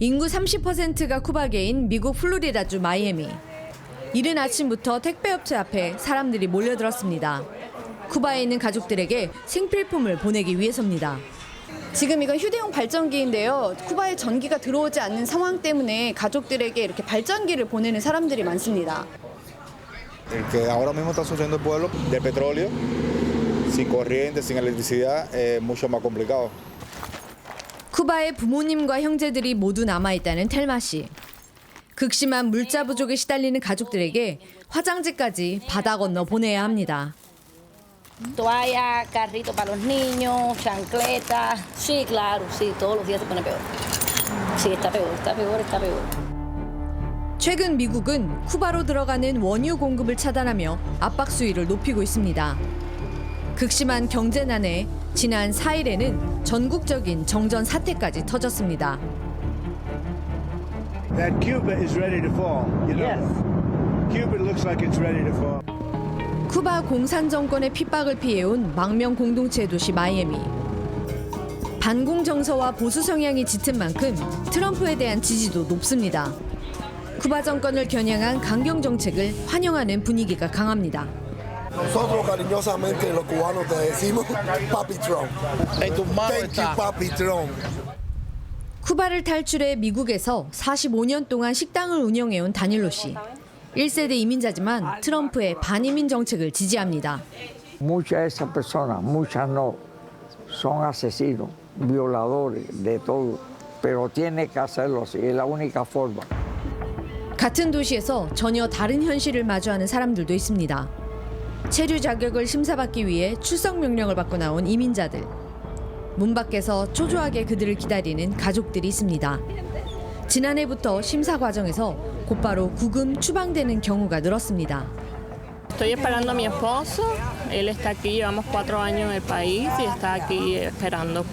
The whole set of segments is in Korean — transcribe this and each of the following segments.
인구 30%가 쿠바계인 미국 플로리다주 마이애미. 이른 아침부터 택배업체 앞에 사람들이 몰려들었습니다. 쿠바에 있는 가족들에게 생필품을 보내기 위해서입니다. 지금 이건 휴대용 발전기인데요. 쿠바에 전기가 들어오지 않는 상황 때문에 가족들에게 이렇게 발전기를 보내는 사람들이 많습니다. El que ahora mismo está sufriendo el pueblo de petróleo, sin corriente, sin electricidad, es mucho más complicado. 쿠바의 부모님과 형제들이 모두 남아있다는 텔마 씨. 극심한 물자 부족에 시달리는 가족들에게 화장지까지 바다 건너 보내야 합니다. Toalla, carrito para los niños, chancleta. Sí, claro, sí, todos los días se pone peor. Sí, está peor, está peor, está peor. 최근 미국은 쿠바로 들어가는 원유 공급을 차단하며 압박 수위를 높이고 있습니다. 극심한 경제난에 지난 4일에는 전국적인 정전 사태까지 터졌습니다. That Cuba is ready to fall. You know, yes. Cuba looks like it's ready to fall. 쿠바 공산 정권의 핍박을 피해온 망명 공동체 도시 마이애미. 반공 정서와 보수 성향이 짙은 만큼 트럼프에 대한 지지도 높습니다. 쿠바 정권을 겨냥한 강경 정책을 환영하는 분위기가 강합니다. Nosotros cariñosamente los cubanos te decimos Papi Trump. Thank you, Papi Trump. 쿠바를 탈출해 미국에서 45년 동안 식당을 운영해온 다닐로 씨. 1세대 이민자지만 트럼프의 반이민 정책을 지지합니다. Muchas de esas personas, muchas no, son asesinos, violadores, de todo, pero tiene que hacerlo así, es la única forma. 같은 도시에서 전혀 다른 현실을 마주하는 사람들도 있습니다. 체류 자격을 심사받기 위해 출석 명령을 받고 나온 이민자들. 문 밖에서 초조하게 그들을 기다리는 가족들이 있습니다. 지난해부터 심사 과정에서 곧바로 구금 추방되는 경우가 늘었습니다. Estoy esperando a mi esposo. Él está aquí, llevamos 4 años en el país y está aquí esperando.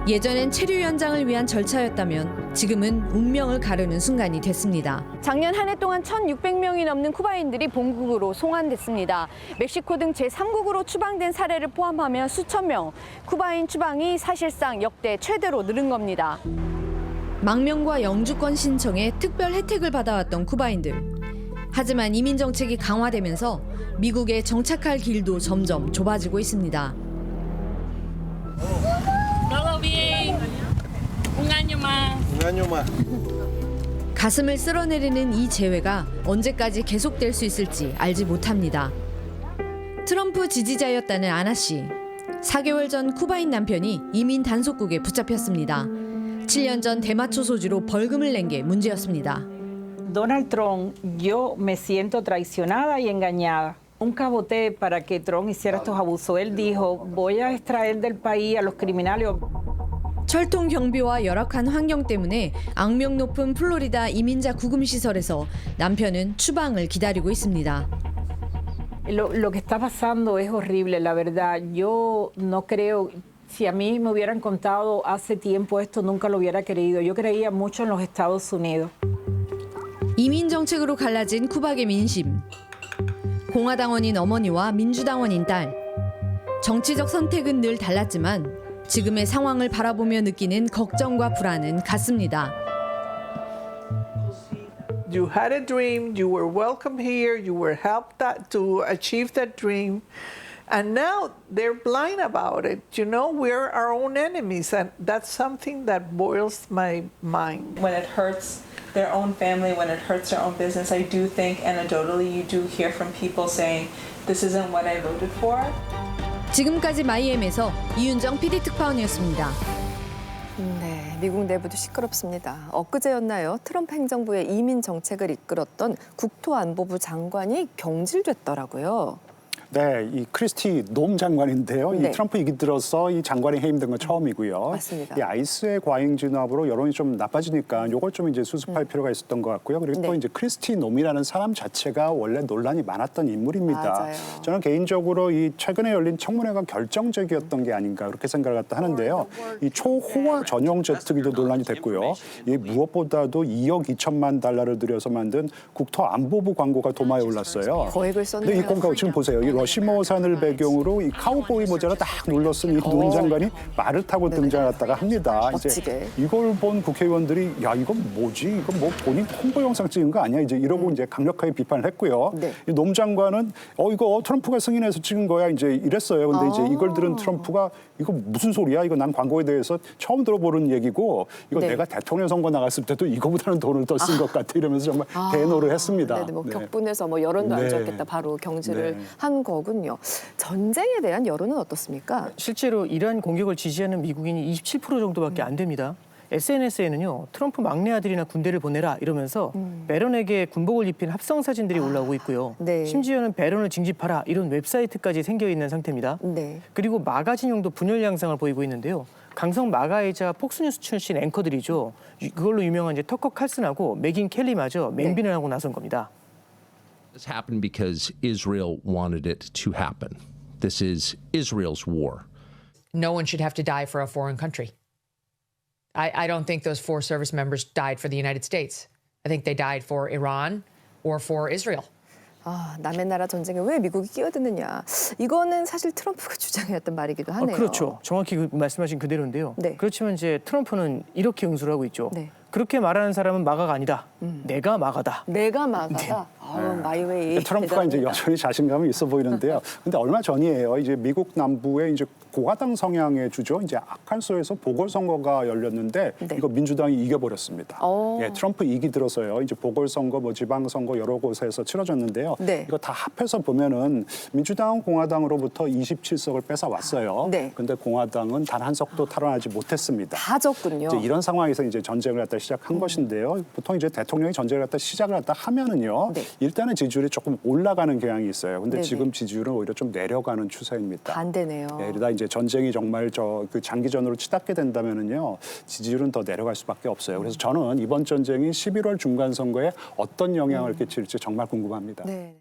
예전엔 체류 연장을 위한 절차였다면 지금은 운명을 가르는 순간이 됐습니다. 작년 한 해 동안 1,600명이 넘는 쿠바인들이 본국으로 송환됐습니다. 멕시코 등 제3국으로 추방된 사례를 포함하면 수천 명. 쿠바인 추방이 사실상 역대 최대로 늘은 겁니다. 망명과 영주권 신청에 특별 혜택을 받아왔던 쿠바인들. 하지만 이민 정책이 강화되면서 미국에 정착할 길도 점점 좁아지고 있습니다. Todo bien. Un año más. Un año más. 가슴을 쓸어내리는 이 재회가 언제까지 계속될 수 있을지 알지 못합니다. 트럼프 지지자였다는 아나 씨. 4개월 전 쿠바인 남편이 이민 단속국에 붙잡혔습니다. 7년 전 대마초 소지로 벌금을 낸 게 문제였습니다. Donald Trump, yo me siento traicionada y engañada. Nunca voté para que Trump hiciera estos abusos. Él dijo, voy a extraer del país a los criminales. 철통 경비와 열악한 환경 때문에 악명 높은 플로리다 이민자 구금 시설에서 남편은 추방을 기다리고 있습니다. Lo que está pasando es horrible, la verdad. Yo no creo, si a mí me hubieran contado hace tiempo esto, nunca lo hubiera creído. Yo creía mucho en los Estados Unidos. 이민 정책으로 갈라진 쿠바계 민심. 공화당원인 어머니와 민주당원인 딸. 정치적 선택은 늘 달랐지만 지금의 상황을 바라보며 느끼는 걱정과 불안은 같습니다. You had a dream, you were welcome here, you were helped to achieve that dream, and now they're blind about it. You know, we're our own enemies, and that's something that boils my mind. When it hurts their own family, when it hurts their own business, I do think anecdotally you do hear from people saying, this isn't what I voted for. 지금까지 마이애미에서 이윤정 PD 특파원이었습니다. 네, 미국 내부도 시끄럽습니다. 엊그제였나요? 트럼프 행정부의 이민 정책을 이끌었던 국토안보부 장관이 경질됐더라고요. 네, 이 크리스티 놈 장관인데요. 네. 이 트럼프 얘기 들어서 이 장관이 해임된 건 처음이고요. 맞습니다. 이 아이스의 과잉 진압으로 여론이 좀 나빠지니까 이걸 좀 이제 수습할 필요가 있었던 것 같고요. 그리고 또 네. 이제 크리스티 놈이라는 사람 자체가 원래 논란이 많았던 인물입니다. 맞아요. 저는 개인적으로 이 최근에 열린 청문회가 결정적이었던 게 아닌가 그렇게 생각을 하는데요. 이 초호화 전용 제트기도 논란이 됐고요. 이 무엇보다도 2억 2천만 달러를 들여서 만든 국토안보부 광고가 도마에 올랐어요. 거액을 썼네요. 근데 이 광고 지금 보세요. 이 머시머산을 배경으로 이 카우보이 모자를 딱 눌러쓴 이 노 장관이 말을 타고 등장했다가 합니다. 멋지게. 이제 이걸 본 국회의원들이 야 이건 뭐지? 이건 뭐 본인 홍보 영상 찍은 거 아니야? 이제 이러고 이제 강력하게 비판을 했고요. 네. 이 노 장관은 이거 트럼프가 승인해서 찍은 거야 이제 이랬어요. 근데 이제 이걸 들은 트럼프가 이거 무슨 소리야? 이거 난 광고에 대해서 처음 들어보는 얘기고 이거 네. 내가 대통령 선거 나갔을 때도 이거보다는 돈을 더 쓴 것 같아 이러면서 정말 대노를 했습니다. 네네, 뭐 네. 격분해서 뭐 여론도 안 네. 좋았겠다 바로 경질을 네. 한 거군요. 전쟁에 대한 여론은 어떻습니까? 실제로 이러한 공격을 지지하는 미국인이 27% 정도밖에 안 됩니다. SNS에는요, 트럼프 막내 아들이나 군대를 보내라 이러면서 배런에게 군복을 입힌 합성 사진들이 올라오고 있고요. 네. 심지어는 배런을 징집하라 이런 웹사이트까지 생겨 있는 상태입니다. 네. 그리고 마가 진영도 분열 양상을 보이고 있는데요. 강성 마가이자 폭스뉴스 출신 앵커들이죠. 그걸로 유명한 이제 터커 칼슨하고 맥인 켈리마저 맹비를 하고 나선 겁니다. This happened because Israel wanted it to happen. This is Israel's war. No one should have to die for a foreign country. I don't think those 4 service members died for the United States. I think they died for Iran or for Israel. 남의 나라 전쟁에 왜 미국이 끼어드느냐. 이거는 사실 트럼프가 주장해왔던 말이기도 하네요. 그렇죠. 정확히 그 말씀하신 그대로인데요. 네. 그렇지만 이제 트럼프는 이렇게 응수를 하고 있죠. 네. 그렇게 말하는 사람은 마가가 아니다. 내가 마가다. 내가 마가다. 마이웨이. 트럼프가 이제 여전히 자신감이 있어 보이는데요. 근데 얼마 전이에요. 이제 미국 남부에 이제 고가당 성향의 주죠. 이제 아칸소에서 보궐선거가 열렸는데 네. 이거 민주당이 이겨버렸습니다. 예, 트럼프 2기 들어서요. 이제 보궐선거, 뭐 지방선거 여러 곳에서 치러졌는데요. 네. 이거 다 합해서 보면은 민주당은 공화당으로부터 27석을 뺏어 왔어요. 네. 근데 공화당은 단 한 석도 탈환하지 못했습니다. 다 졌군요. 이제 이런 상황에서 이제 전쟁을 갖다 시작한 것인데요. 보통 이제 대통령이 전쟁을 갖다 시작을 갖다 하면은요. 네. 일단은 지지율이 조금 올라가는 경향이 있어요. 근데 네네. 지금 지지율은 오히려 좀 내려가는 추세입니다. 반대네요. 예, 이러다 이제 전쟁이 정말 그 장기전으로 치닫게 된다면은요. 지지율은 더 내려갈 수밖에 없어요. 그래서 저는 이번 전쟁이 11월 중간 선거에 어떤 영향을 끼칠지 정말 궁금합니다. 네.